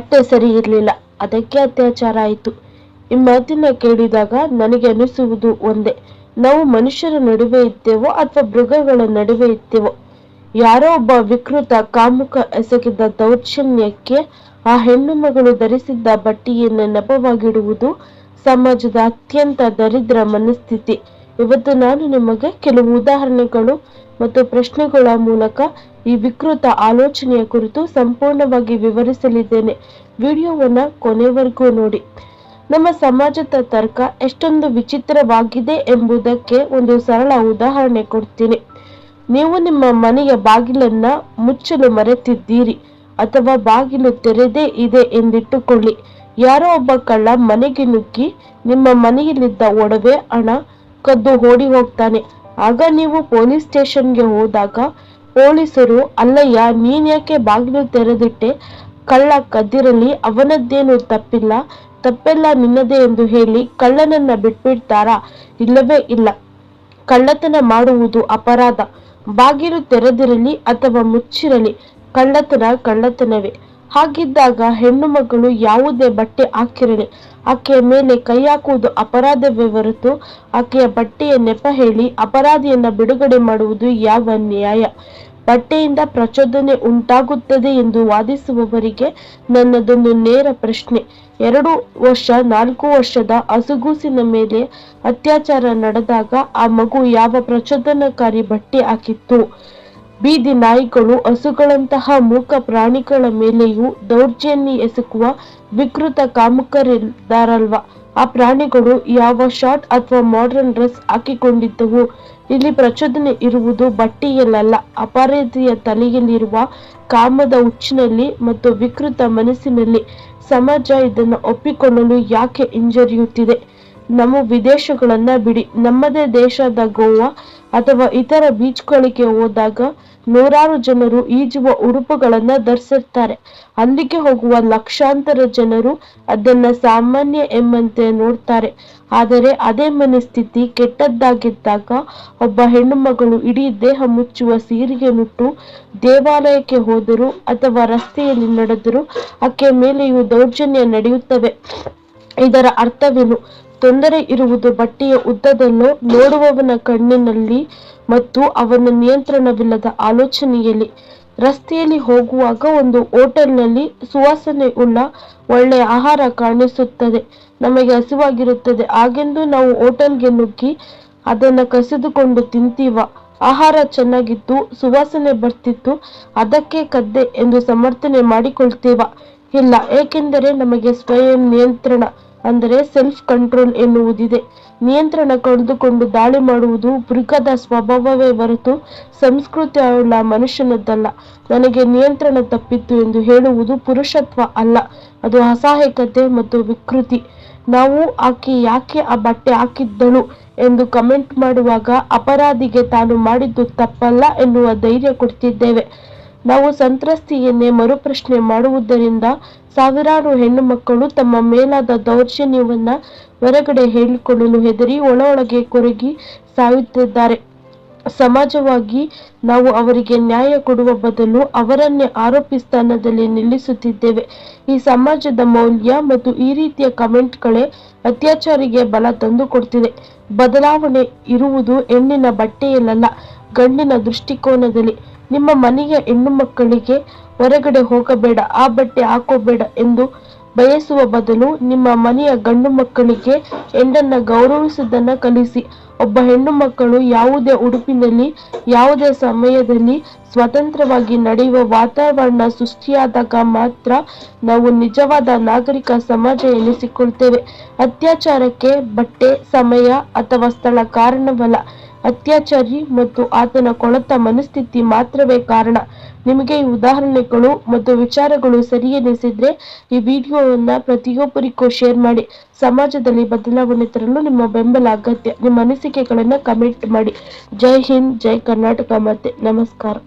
ಬಟ್ಟೆ ಸರಿ ಇರಲಿಲ್ಲ, ಅದಕ್ಕೆ ಅತ್ಯಾಚಾರ ಆಯಿತು. ಈ ಮಾತಿನ ಕೇಳಿದಾಗ ನನಗೆ ಅನಿಸುವುದು ಒಂದೇ, ನಾವು ಮನುಷ್ಯರ ನಡುವೆ ಇದ್ದೇವೋ ಅಥವಾ ಮೃಗಗಳ ನಡುವೆ ಇದ್ದೇವೋ. ಯಾರೋ ಒಬ್ಬ ವಿಕೃತ ಕಾಮುಕ ಎಸಗಿದ ದೌರ್ಜನ್ಯಕ್ಕೆ ಆ ಹೆಣ್ಣು ಮಗಳು ಧರಿಸಿದ್ದ ಬಟ್ಟೆಯನ್ನು ನೆಪವಾಗಿಡುವುದು ಸಮಾಜದ ಅತ್ಯಂತ ದರಿದ್ರ ಮನಸ್ಥಿತಿ. ಇವತ್ತು ನಾನು ನಿಮಗೆ ಕೆಲವು ಉದಾಹರಣೆಗಳು ಮತ್ತು ಪ್ರಶ್ನೆಗಳ ಮೂಲಕ ಈ ವಿಕೃತ ಆಲೋಚನೆಯ ಕುರಿತು ಸಂಪೂರ್ಣವಾಗಿ ವಿವರಿಸಲಿದ್ದೇನೆ. ವಿಡಿಯೋವನ್ನ ಕೊನೆವರೆಗೂ ನೋಡಿ. ನಮ್ಮ ಸಮಾಜದ ತರ್ಕ ಎಷ್ಟೊಂದು ವಿಚಿತ್ರವಾಗಿದೆ ಎಂಬುದಕ್ಕೆ ಒಂದು ಸರಳ ಉದಾಹರಣೆ ಕೊಡ್ತೀನಿ. ನೀವು ನಿಮ್ಮ ಮನೆಯ ಬಾಗಿಲನ್ನ ಮುಚ್ಚಲು ಮರೆತಿದ್ದೀರಿ ಅಥವಾ ಬಾಗಿಲು ತೆರೆದೇ ಇದೆ ಎಂದಿಟ್ಟುಕೊಳ್ಳಿ. ಯಾರೋ ಒಬ್ಬ ಕಳ್ಳ ಮನೆಗೆ ನುಗ್ಗಿ ನಿಮ್ಮ ಮನೆಯಲ್ಲಿದ್ದ ಒಡವೆ, ಹಣ ಕದ್ದು ಓಡಿ ಹೋಗ್ತಾನೆ. ಆಗ ನೀವು ಪೊಲೀಸ್ ಸ್ಟೇಷನ್ಗೆ ಹೋದಾಗ ಪೊಲೀಸರು, ಅಲ್ಲಯ್ಯ, ನೀನ್ ಯಾಕೆ ಬಾಗಿಲು ತೆರೆದಿಟ್ಟೆ? ಕಳ್ಳ ಕದ್ದಿರಲಿ, ಅವನದ್ದೇನು ತಪ್ಪೆಲ್ಲ ನಿನ್ನದೇ ಎಂದು ಹೇಳಿ ಕಳ್ಳನನ್ನ ಬಿಟ್ಬಿಡ್ತಾರಾ? ಇಲ್ಲವೇ ಇಲ್ಲ. ಕಳ್ಳತನ ಮಾಡುವುದು ಅಪರಾಧ. ಬಾಗಿಲು ತೆರೆದಿರಲಿ ಅಥವಾ ಮುಚ್ಚಿರಲಿ, ಕಳ್ಳತನವೇ. ಹಾಗಿದ್ದಾಗ ಹೆಣ್ಣು ಮಗಳು ಯಾವುದೇ ಬಟ್ಟೆ ಹಾಕಿರಲಿ, ಆಕೆಯ ಮೇಲೆ ಕೈ ಹಾಕುವುದು ಅಪರಾಧವೇ ಹೊರತು ಆಕೆಯ ಬಟ್ಟೆಯ ನೆಪ ಹೇಳಿ ಅಪರಾಧಿಯನ್ನ ಬಿಡುಗಡೆ ಮಾಡುವುದು ಯಾವ ನ್ಯಾಯ? ಬಟ್ಟೆಯಿಂದ ಪ್ರಚೋದನೆ ಉಂಟಾಗುತ್ತದೆ ಎಂದು ವಾದಿಸುವವರಿಗೆ ನನ್ನದೊಂದು ನೇರ ಪ್ರಶ್ನೆ. 2 ವರ್ಷ 4 ವರ್ಷದ ಹಸುಗೂಸಿನ ಮೇಲೆ ಅತ್ಯಾಚಾರ ನಡೆದಾಗ ಆ ಮಗು ಯಾವ ಪ್ರಚೋದನಕಾರಿ ಬಟ್ಟೆ ಹಾಕಿತ್ತು? ಬೀದಿ ನಾಯಿಗಳು, ಹಸುಗಳಂತಹ ಮೂಕ ಪ್ರಾಣಿಗಳ ಮೇಲೆಯೂ ದೌರ್ಜನ್ಯ ಎಸಗುವ ವಿಕೃತ ಕಾಮುಕರಿದ್ದಾರಲ್ವಾ? ಆ ಪ್ರಾಣಿಗಳು ಯಾವ ಶಾರ್ಟ್ ಅಥವಾ ಮಾಡರ್ನ್ ಡ್ರೆಸ್ ಹಾಕಿಕೊಂಡಿದ್ದವು? ಇಲ್ಲಿ ಪ್ರಚೋದನೆ ಇರುವುದು ಬಟ್ಟೆಯಲ್ಲ, ಅಪರಾಧಿಯ ತಲೆಯಲ್ಲಿರುವ ಕಾಮದ ಹುಚ್ಚಿನಲ್ಲಿ ಮತ್ತು ವಿಕೃತ ಮನಸ್ಸಿನಲ್ಲಿ. ಸಮಾಜ ಇದನ್ನು ಒಪ್ಪಿಕೊಳ್ಳಲು ಯಾಕೆ ಹಿಂಜರಿಯುತ್ತಿದೆ? ನಮ್ಮ ವಿದೇಶಗಳನ್ನ ಬಿಡಿ, ನಮ್ಮದೇ ದೇಶದ ಗೋವಾ ಅಥವಾ ಇತರ ಬೀಚ್ಗಳಿಗೆ ಹೋದಾಗ ನೂರಾರು ಜನರು ಈಜುವ ಉಡುಪುಗಳನ್ನ ಧರಿಸಿರ್ತಾರೆ. ಅಲ್ಲಿಗೆ ಹೋಗುವ ಲಕ್ಷಾಂತರ ಜನರು ಅದನ್ನ ಸಾಮಾನ್ಯ ಎಂಬಂತೆ ನೋಡ್ತಾರೆ. ಆದರೆ ಅದೇ ಮನಸ್ಥಿತಿ ಕೆಟ್ಟದ್ದಾಗಿದ್ದಾಗ ಒಬ್ಬ ಹೆಣ್ಣು ಮಗಳು ಇಡೀ ದೇಹ ಮುಚ್ಚುವ ಸೀರೆಯನ್ನುಟ್ಟು ದೇವಾಲಯಕ್ಕೆ ಹೋದರು ಅಥವಾ ರಸ್ತೆಯಲ್ಲಿ ನಡೆದರು ಆಕೆಯ ಮೇಲೆಯೂ ದೌರ್ಜನ್ಯ ನಡೆಯುತ್ತವೆ. ಇದರ ಅರ್ಥವೇನು? ತೊಂದರೆ ಇರುವುದು ಬಟ್ಟೆಯ ಉದ್ದದಲ್ಲೋ, ನೋಡುವವನ ಕಣ್ಣಿನಲ್ಲಿ ಮತ್ತು ಅವನ ನಿಯಂತ್ರಣವಿಲ್ಲದ ಆಲೋಚನೆಯಲ್ಲಿ. ರಸ್ತೆಯಲ್ಲಿ ಹೋಗುವಾಗ ಒಂದು ಹೋಟೆಲ್ನಲ್ಲಿ ಸುವಾಸನೆ ಉಳ್ಳ ಒಳ್ಳೆಯ ಆಹಾರ ಕಾಣಿಸುತ್ತದೆ. ನಮಗೆ ಹಸಿವಾಗಿರುತ್ತದೆ. ಹಾಗೆಂದು ನಾವು ಹೋಟೆಲ್ಗೆ ನುಗ್ಗಿ ಅದನ್ನ ಕಸಿದುಕೊಂಡು ತಿಂತೀವ? ಆಹಾರ ಚೆನ್ನಾಗಿತ್ತು, ಸುವಾಸನೆ ಬರ್ತಿತ್ತು, ಅದಕ್ಕೆ ಕದ್ದೆ ಎಂದು ಸಮರ್ಥನೆ ಮಾಡಿಕೊಳ್ತೀವ? ಇಲ್ಲ, ಏಕೆಂದರೆ ನಮಗೆ ಸ್ವಯಂ ನಿಯಂತ್ರಣ ಅಂದರೆ ಸೆಲ್ಫ್ ಕಂಟ್ರೋಲ್ ಎನ್ನುವುದಿದೆ. ನಿಯಂತ್ರಣ ಕಳೆದುಕೊಂಡು ದಾಳಿ ಮಾಡುವುದು ಮೃಗದ ಸ್ವಭಾವವೇ ಹೊರತು ಸಂಸ್ಕೃತಿಯುಳ್ಳ ಮನುಷ್ಯನದ್ದಲ್ಲ. ನನಗೆ ನಿಯಂತ್ರಣ ತಪ್ಪಿತ್ತು ಎಂದು ಹೇಳುವುದು ಪುರುಷತ್ವ ಅಲ್ಲ, ಅದು ಅಸಹಾಯಕತೆ ಮತ್ತು ವಿಕೃತಿ. ನಾವು ಆಕೆ ಯಾಕೆ ಆ ಬಟ್ಟೆ ಹಾಕಿದ್ದಳು ಎಂದು ಕಮೆಂಟ್ ಮಾಡುವಾಗ ಅಪರಾಧಿಗೆ ತಾನು ಮಾಡಿದ್ದು ತಪ್ಪಲ್ಲ ಎನ್ನುವ ಧೈರ್ಯ ಕೊಡ್ತಿದ್ದೇವೆ. ನಾವು ಸಂತ್ರಸ್ತೆಯನ್ನೇ ಮರುಪ್ರಶ್ನೆ ಮಾಡುವುದರಿಂದ ಸಾವಿರಾರು ಹೆಣ್ಣು ಮಕ್ಕಳು ತಮ್ಮ ಮೇಲಾದ ದೌರ್ಜನ್ಯವನ್ನ ಹೊರಗಡೆ ಹೇಳಿಕೊಳ್ಳಲು ಹೆದರಿ ಒಳಗೆ ಕೊರಗಿ ಸಾಯುತ್ತಿದ್ದಾರೆ. ಸಮಾಜವಾಗಿ ನಾವು ಅವರಿಗೆ ನ್ಯಾಯ ಕೊಡುವ ಬದಲು ಅವರನ್ನೇ ಆರೋಪಿ ಸ್ಥಾನದಲ್ಲಿ ನಿಲ್ಲಿಸುತ್ತಿದ್ದೇವೆ. ಈ ಸಮಾಜದ ಮೌಲ್ಯ ಮತ್ತು ಈ ರೀತಿಯ ಕಮೆಂಟ್ಗಳೇ ಅತ್ಯಾಚಾರಿಗೆ ಬಲ ತಂದುಕೊಡ್ತಿದೆ. ಬದಲಾವಣೆ ಇರುವುದು ಹೆಣ್ಣಿನ ಬಟ್ಟೆಯಲ್ಲ, ಗಂಡಿನ ದೃಷ್ಟಿಕೋನದಲ್ಲಿ. ನಿಮ್ಮ ಮನೆಯ ಹೆಣ್ಣು ಮಕ್ಕಳಿಗೆ ಹೊರಗಡೆ ಹೋಗಬೇಡ, ಆ ಬಟ್ಟೆ ಹಾಕೋಬೇಡ ಎಂದು ಬಯಸುವ ಬದಲು ನಿಮ್ಮ ಮನೆಯ ಗಂಡು ಮಕ್ಕಳಿಗೆ ಹೆಣ್ಣನ್ನ ಗೌರವಿಸುವುದನ್ನ ಕಲಿಸಿ. ಒಬ್ಬ ಹೆಣ್ಣು ಮಕ್ಕಳು ಯಾವುದೇ ಉಡುಪಿನಲ್ಲಿ ಯಾವುದೇ ಸಮಯದಲ್ಲಿ ಸ್ವತಂತ್ರವಾಗಿ ನಡೆಯುವ ವಾತಾವರಣ ಸೃಷ್ಟಿಯಾದಾಗ ಮಾತ್ರ ನಾವು ನಿಜವಾದ ನಾಗರಿಕ ಸಮಾಜ ಎನಿಸಿಕೊಳ್ತೇವೆ. ಅತ್ಯಾಚಾರಕ್ಕೆ ಬಟ್ಟೆ, ಸಮಯ ಅಥವಾ ಸ್ಥಳ ಕಾರಣವಲ್ಲ, ಅತ್ಯಾಚಾರಿ ಮತ್ತು ಆತನ ಕೊಳತ ಮನಸ್ಥಿತಿ ಮಾತ್ರವೇ ಕಾರಣ. ನಿಮಗೆ ಈ ಉದಾಹರಣೆಗಳು ಮತ್ತು ವಿಚಾರಗಳು ಸರಿಯೆನಿಸಿದ್ರೆ ಈ ವಿಡಿಯೋವನ್ನ ಪ್ರತಿಯೊಬ್ಬರಿಗೂ ಶೇರ್ ಮಾಡಿ. ಸಮಾಜದಲ್ಲಿ ಬದಲಾವಣೆ ತರಲು ನಿಮ್ಮ ಬೆಂಬಲ ಅಗತ್ಯ. ನಿಮ್ಮ ಅನಿಸಿಕೆಗಳನ್ನ ಕಮೆಂಟ್ ಮಾಡಿ. ಜೈ ಹಿಂದ್, ಜೈ ಕರ್ನಾಟಕ, ಮತ್ತೆ ನಮಸ್ಕಾರ.